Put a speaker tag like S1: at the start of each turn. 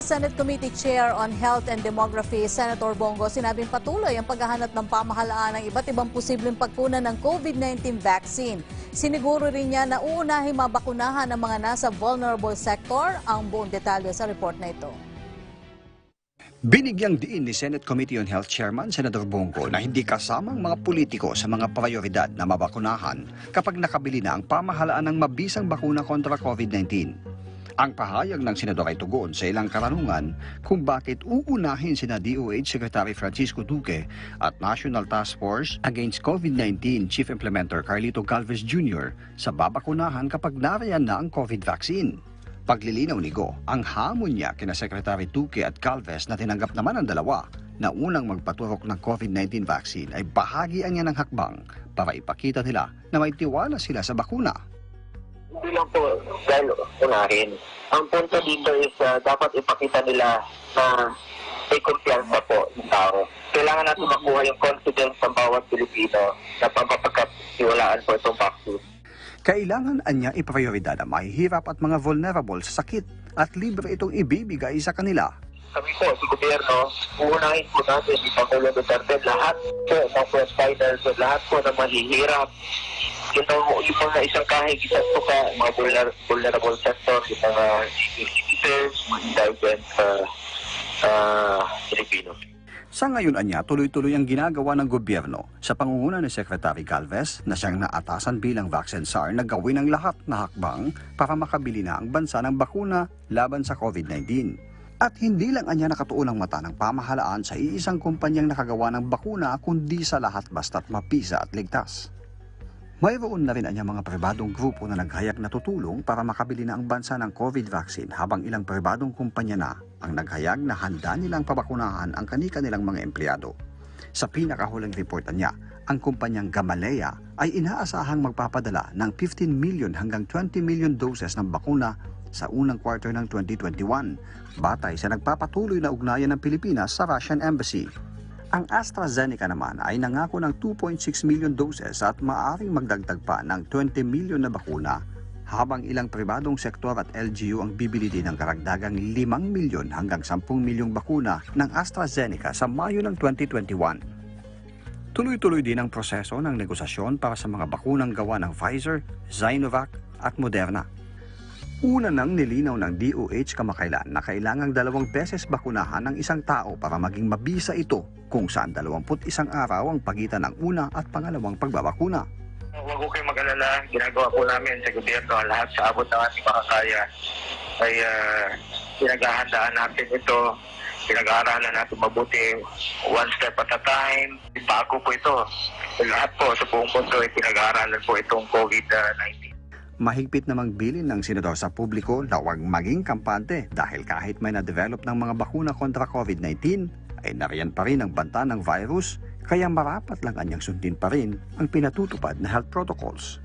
S1: Senate Committee Chair on Health and Demography, Senator Bongo, sinabing patuloy ang paghahanap ng pamahalaan ng iba't ibang posibleng pagkunan ng COVID-19 vaccine. Siniguro rin niya na uunahin mabakunahan ang mga nasa vulnerable sector. Ang buong detalye sa report na ito.
S2: Binigyang diin ni Senate Committee on Health Chairman Senator Bongo na hindi kasamang mga politiko sa mga prioridad na mabakunahan kapag nakabili na ang pamahalaan ng mabisang bakuna kontra COVID-19. Ang pahayag ng senador ay tugon sa ilang katanungan kung bakit uunahin sina DOH Secretary Francisco Duque at National Task Force Against COVID-19 Chief Implementer Carlito Galvez Jr. sa babakunahan kapag nariyan na ang COVID vaccine. Paglilinaw ni Go, ang hamon niya kina Secretary Duque at Galvez na tinanggap naman ang dalawa na unang magpaturok ng COVID-19 vaccine ay bahagian niya ng hakbang para ipakita nila na may tiwala sila sa bakuna.
S3: Hindi lang po dahil unahin. Ang punto dito is dapat ipakita nila na may kumpiyansa po ng tao. Kailangan natin makuha yung confidence ng bawat Pilipino na papapagkatiwalaan po itong vaccine.
S2: Kailangan anya iprioridad ang mahihirap at mga vulnerable sa sakit at libre itong ibibigay sa kanila.
S3: Kami po, si gobyerno, uunahin po natin si Pangulo Duterte, lahat po ng frontliners, lahat po ng mahihirap. Yung mga isang kahit isa po ka, mga vulnerable sector, yung mga citizens, mga indigent Filipino.
S2: Sa ngayon anya, tuloy-tuloy ang ginagawa ng gobyerno sa pangunguna ni Secretary Galvez na siyang naatasan bilang vaccine czar na gawin ang lahat na hakbang para makabili na ang bansa ng bakuna laban sa COVID-19. At hindi lang anya nakatuon ang mata ng pamahalaan sa iisang kumpanyang nakagawa ng bakuna kundi sa lahat basta't mapisa at ligtas. Mayroon na rin anya mga pribadong grupo na naghayag na tutulong para makabili na ang bansa ng COVID vaccine habang ilang pribadong kumpanya na ang naghayag na handa nilang pabakunahan ang kani-kanilang mga empleyado. Sa pinakahuling report niya, ang kumpanyang Gamaleya ay inaasahang magpapadala ng 15 million hanggang 20 million doses ng bakuna sa unang quarter ng 2021, batay sa nagpapatuloy na ugnayan ng Pilipinas sa Russian Embassy. Ang AstraZeneca naman ay nangako ng 2.6 million doses at maaaring magdagdag pa ng 20 million na bakuna, habang ilang pribadong sektor at LGU ang bibili din ng karagdagang 5 milyon hanggang 10 milyong bakuna ng AstraZeneca sa Mayo ng 2021. Tuloy-tuloy din ang proseso ng negosasyon para sa mga bakunang gawa ng Pfizer, Sinovac at Moderna. Una nang nilinaw ng DOH kamakailan na kailangang 2 beses bakunahan ng isang tao para maging mabisa ito, kung saan 21 araw ang pagitan ng una at pangalawang pagbabakuna.
S3: Huwag ko kayo mag-alala, ginagawa po namin sa gobyerno, lahat sa abot ng ating makakaya ay pinaghahandaan natin ito, pinag-aaralan natin mabuti, one step at a time. Bago po ito, lahat po sa buong mundo ay pinag-aaralan po itong COVID-19.
S2: Mahigpit namang bilin ng senador sa publiko na huwag maging kampante dahil kahit may na-develop ng mga bakuna kontra COVID-19, ay nariyan pa rin ang banta ng virus, kaya marapat lang anyang sundin pa rin ang pinatutupad na health protocols.